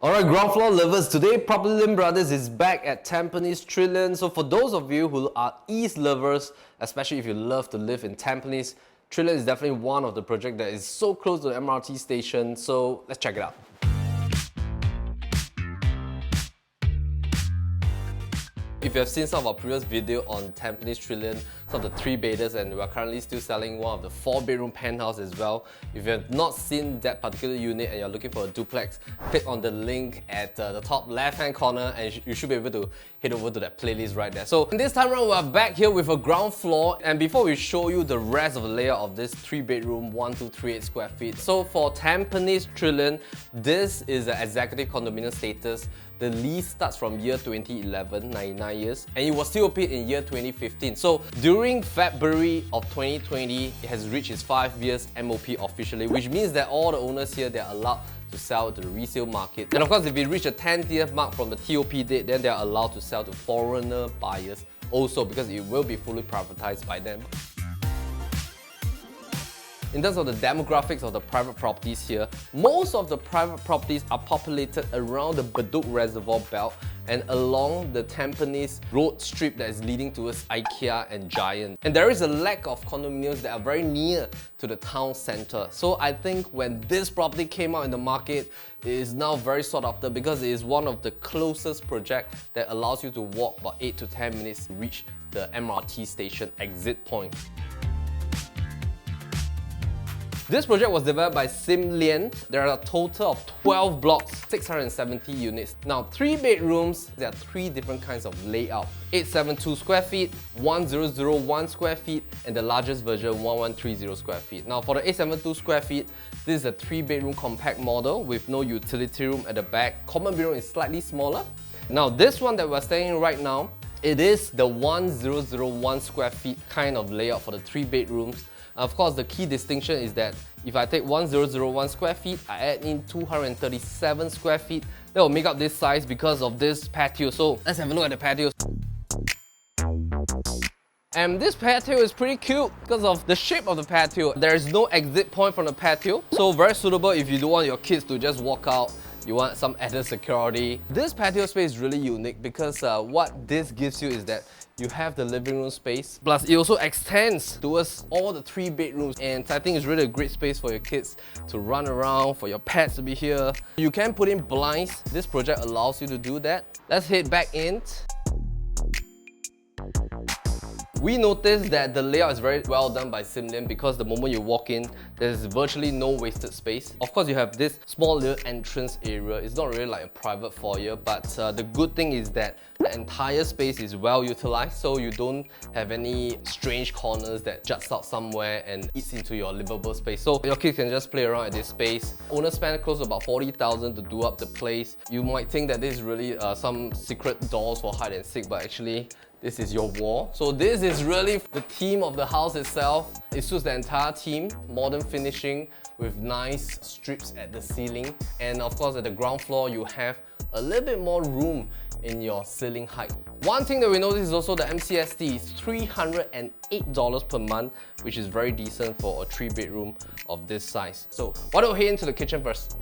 Alright, ground floor lovers, today PropertyLimBrothers is back at Tampines Trilliant. So for those of you who are East lovers, especially if you love to live in Tampines, Trilliant is definitely one of the projects that is so close to the MRT station. So let's check it out. If you have seen some of our previous video on Tampines Trilliant, some of the 3-beders, and we are currently still selling one of the 4-bedroom penthouse as well. If you have not seen that particular unit and you're looking for a duplex, click on the link at the top left-hand corner and you should be able to head over to that playlist right there. So this time around, we're back here with a ground floor, and before we show you the rest of the layout of this 3-bedroom, 1238 square feet. So for Tampines Trilliant, this is an executive condominium status. The lease starts from year 2011, 99 years, and it was still paid in year 2015. So during February of 2020, it has reached its 5 years MOP officially, which means that all the owners here, they're allowed to sell to the resale market. And of course, if it reach a 10th year mark from the TOP date, then they're allowed to sell to foreigner buyers also, because it will be fully privatized by them. In terms of the demographics of the private properties here, most of the private properties are populated around the Bedok Reservoir belt and along the Tampines road strip that is leading towards IKEA and Giant. And there is a lack of condominiums that are very near to the town center. So I think when this property came out in the market, it is now very sought after because it is one of the closest projects that allows you to walk about 8 to 10 minutes to reach the MRT station exit point. This project was developed by Trilliant. There are a total of 12 blocks, 670 units. Now, 3 bedrooms, there are 3 different kinds of layout. 872 square feet, 1001 square feet, and the largest version, 1130 square feet. Now, for the 872 square feet, this is a 3-bedroom compact model with no utility room at the back. Common bedroom is slightly smaller. Now, this one that we're staying in right now, it is the 1001 square feet kind of layout for the 3 bedrooms. Of course, the key distinction is that if I take 1001 square feet, I add in 237 square feet, that will make up this size because of this patio. So let's have a look at the patio. And this patio is pretty cute because of the shape of the patio. There is no exit point from the patio, so very suitable if you don't want your kids to just walk out. You want some added security. This patio space is really unique because what this gives you is that you have the living room space, plus it also extends towards all the 3 bedrooms, and I think it's really a great space for your kids to run around, for your pets to be here. You can put in blinds. This project allows you to do that. Let's head back in. We noticed that the layout is very well done by Trilliant because the moment you walk in, there's virtually no wasted space. Of course, you have this small little entrance area. It's not really like a private foyer, but the good thing is that the entire space is well utilized, so you don't have any strange corners that juts out somewhere and eats into your livable space. So your kids can just play around at this space. Owners spend close to about 40,000 to do up the place. You might think that this is really some secret doors for hide and seek, but actually, this is your wall. So this is really the theme of the house itself. It suits the entire theme, modern finishing with nice strips at the ceiling. And of course, at the ground floor, you have a little bit more room in your ceiling height. One thing that we noticed is also the MCST is $308 per month, which is very decent for a 3-bedroom of this size. So why don't we head into the kitchen first?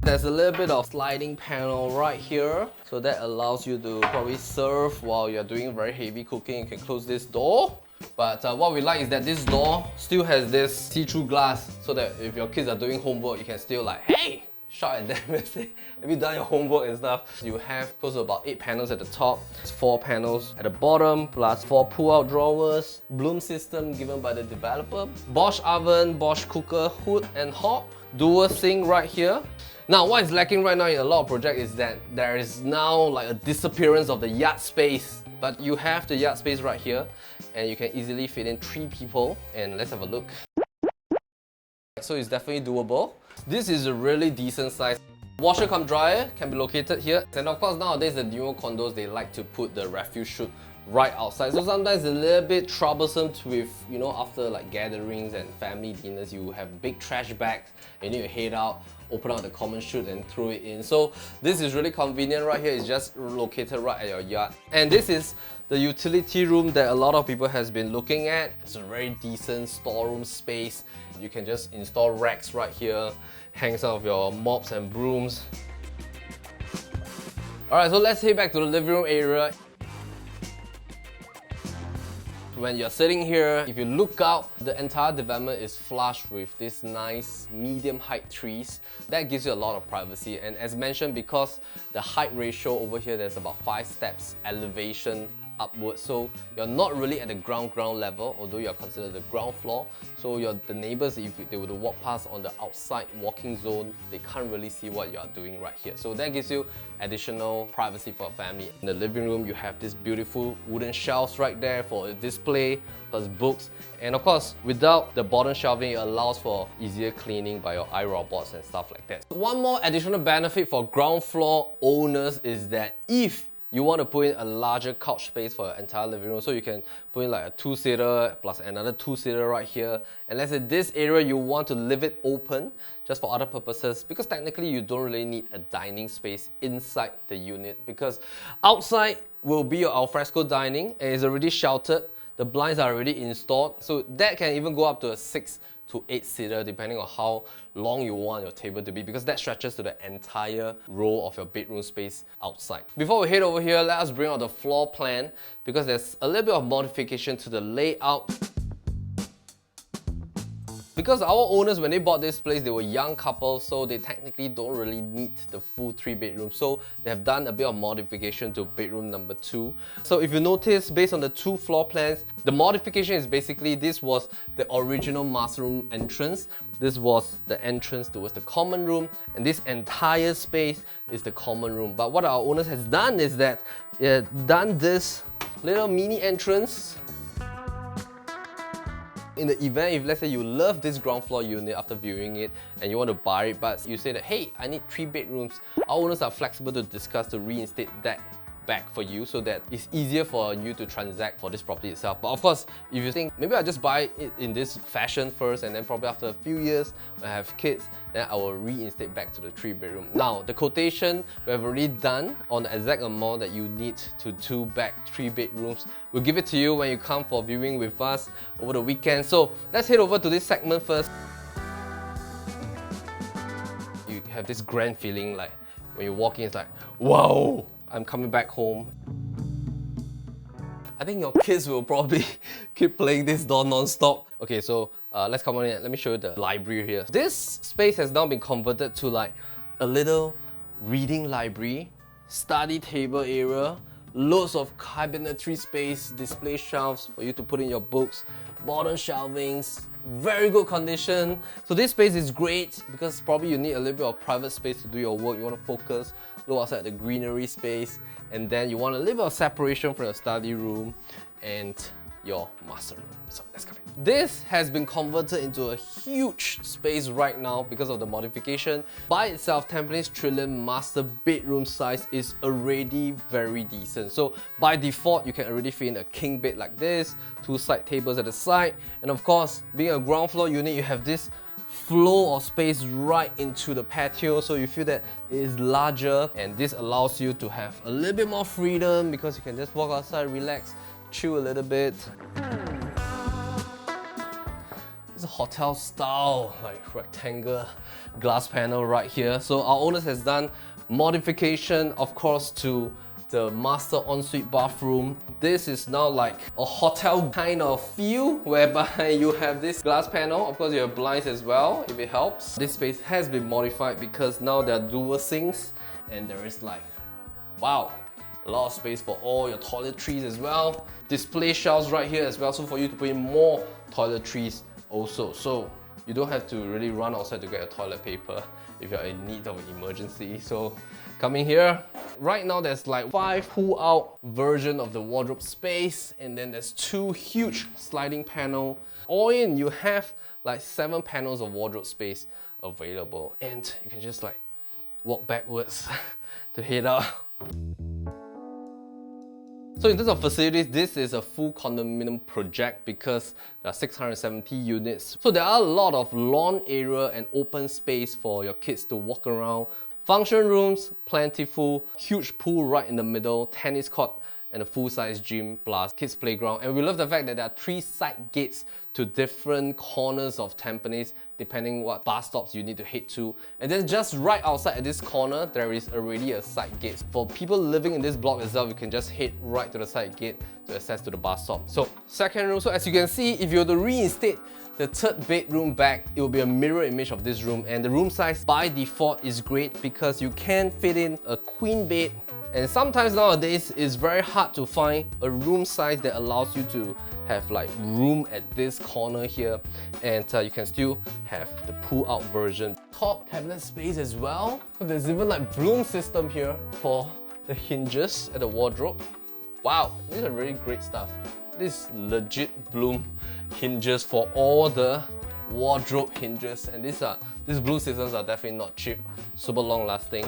There's a little bit of sliding panel right here, so that allows you to probably serve while you're doing very heavy cooking. You can close this door. But what we like is that this door still has this see-through glass, so that if your kids are doing homework, you can still like, hey, shout at them and say, have you done your homework and stuff? You have close to about 8 panels at the top, 4 panels at the bottom, plus 4 pull-out drawers, bloom system given by the developer, Bosch oven, Bosch cooker, hood and hob, dual sink right here. Now, what is lacking right now in a lot of projects is that there is now like a disappearance of the yard space. But you have the yard space right here, and you can easily fit in 3 people. And let's have a look. So it's definitely doable. This is a really decent size. Washer cum dryer can be located here. And of course, nowadays the newer condos, they like to put the refuse chute right outside. So sometimes it's a little bit troublesome with, you know, after like gatherings and family dinners, you have big trash bags, and you need to head out, open out the common chute and throw it in. So this is really convenient right here. It's just located right at your yard. And this is the utility room that a lot of people has been looking at. It's a very decent storeroom space. You can just install racks right here, hang some of your mops and brooms. Alright, so let's head back to the living room area. When you're sitting here, if you look out, the entire development is flush with these nice medium height trees. That gives you a lot of privacy, and as mentioned, because the height ratio over here, there's about 5 steps elevation upwards, so you're not really at the ground level, although you're considered the ground floor. So the neighbors, if they were to walk past on the outside walking zone, they can't really see what you are doing right here. So that gives you additional privacy for a family. In the living room, you have this beautiful wooden shelves right there for a display, plus books. And of course, without the bottom shelving, it allows for easier cleaning by your iRobots and stuff like that. One more additional benefit for ground floor owners is that if you want to put in a larger couch space for your entire living room, so you can put in like a 2-seater plus another 2-seater right here. And let's say this area you want to leave it open just for other purposes, because technically you don't really need a dining space inside the unit, because outside will be your alfresco dining and it's already sheltered. The blinds are already installed, so that can even go up to a 6 to 8-seater depending on how long you want your table to be, because that stretches to the entire row of your bedroom space outside. Before we head over here, let us bring out the floor plan, because there's a little bit of modification to the layout. Because our owners, when they bought this place, they were young couples, so they technically don't really need the full 3 bedrooms. So they have done a bit of modification to bedroom number 2. So if you notice, based on the 2 floor plans, the modification is basically, this was the original master room entrance. This was the entrance towards the common room, and this entire space is the common room. But what our owners has done is that done this little mini entrance. In the event, if let's say you love this ground floor unit after viewing it and you want to buy it, but you say that, hey, I need 3 bedrooms, our owners are flexible to discuss to reinstate that back for you, so that it's easier for you to transact for this property itself. But of course, if you think, maybe I'll just buy it in this fashion first, and then probably after a few years, when I have kids, then I will reinstate back to the 3 bedroom. Now, the quotation we have already done on the exact amount that you need to do back 3 bedrooms. We'll give it to you when you come for viewing with us over the weekend. So let's head over to this segment first. You have this grand feeling, like when you walk in, it's like, wow, I'm coming back home. I think your kids will probably keep playing this door non-stop. Okay, so let's come on in. Let me show you the library here. This space has now been converted to like a little reading library, study table area, loads of cabinetry space, display shelves for you to put in your books, bottom shelvings, very good condition. So this space is great because probably you need a little bit of private space to do your work. You want to focus, look outside the greenery space, and then you want a little bit of separation from your study room and your master room. So let's come in. This has been converted into a huge space right now because of the modification. By itself, Tampines Trilliant master bedroom size is already very decent. So by default, you can already fit in a king bed like this, 2 side tables at the side, and of course, being a ground floor unit, you have this flow of space right into the patio, so you feel that it is larger, and this allows you to have a little bit more freedom because you can just walk outside, relax, chill a little bit. It's a hotel style, like rectangle glass panel right here. So our owners has done modification, of course, to the master ensuite bathroom. This is now like a hotel kind of feel, whereby you have this glass panel. Of course, you have blinds as well, if it helps. This space has been modified because now there are dual sinks, and there is like, wow, a lot of space for all your toiletries as well. Display shelves right here as well, so for you to put in more toiletries also. So you don't have to really run outside to get your toilet paper if you're in need of an emergency. So coming here, right now there's like 5 pull-out version of the wardrobe space, and then there's 2 huge sliding panel. All in, you have like 7 panels of wardrobe space available, and you can just like walk backwards to head out. So in terms of facilities, this is a full condominium project because there are 670 units. So there are a lot of lawn area and open space for your kids to walk around. Function rooms, plentiful, huge pool right in the middle, tennis court and a full-size gym plus kids playground. And we love the fact that there are 3 side gates to different corners of Tampines, depending what bus stops you need to head to. And then just right outside at this corner, there is already a side gate. For people living in this block itself, you can just head right to the side gate to access to the bus stop. So second room, so as you can see, if you were to reinstate the 3rd bedroom back, it will be a mirror image of this room, and the room size by default is great because you can fit in a queen bed. And sometimes nowadays, it's very hard to find a room size that allows you to have like room at this corner here, and you can still have the pull-out version. Top cabinet space as well. There's even like broom system here for the hinges at the wardrobe. Wow, these are really great stuff. This legit bloom hinges for all the wardrobe hinges, and these bloom systems are definitely not cheap. Super long lasting.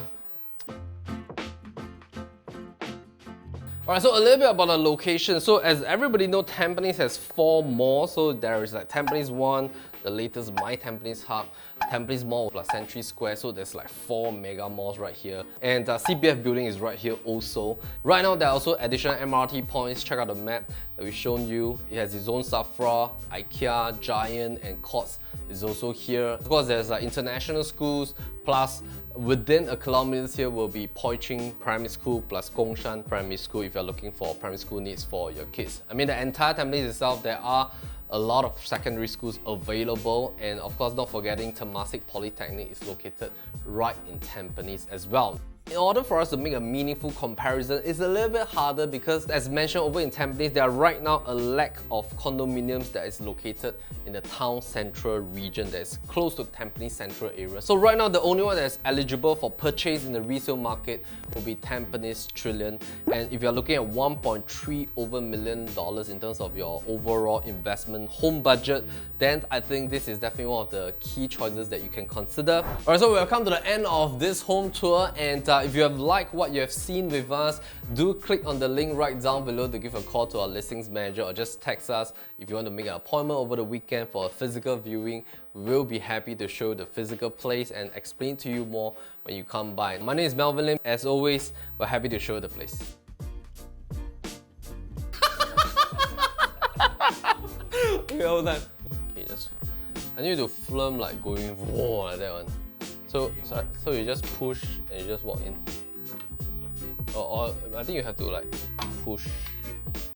Alright, so a little bit about the location. So as everybody knows, Tampines has 4 malls. So there is like Tampines 1, the latest My Tampines Hub, Tampines Mall plus Century Square. So there's like 4 mega malls right here. And CPF building is right here also. Right now there are also additional MRT points. Check out the map that we've shown you. It has its own Safra, IKEA, Giant and Courts is also here. Of course, there's like international schools, plus within a kilometer here will be Poi Ching Primary School plus Gongshan Primary School if you're looking for primary school needs for your kids. I mean, the entire Tampines itself, there are a lot of secondary schools available, and of course not forgetting Temasek Polytechnic is located right in Tampines as well. In order for us to make a meaningful comparison, it's a little bit harder because, as mentioned, over in Tampines, there are right now a lack of condominiums that is located in the town central region that is close to Tampines Central area. So right now, the only one that is eligible for purchase in the resale market will be Tampines Trilliant. And if you're looking at $1.3 million in terms of your overall investment home budget, then I think this is definitely one of the key choices that you can consider. Alright, so we've come to the end of this home tour, and if you have liked what you have seen with us, do click on the link right down below to give a call to our listings manager, or just text us if you want to make an appointment over the weekend for a physical viewing. We will be happy to show the physical place and explain to you more when you come by. My name is Melvin Lim. As always, we're happy to show the place. Okay, hold on. Okay, I need to film like going whoa like that one. So you just push and you just walk in. Or I think you have to like push.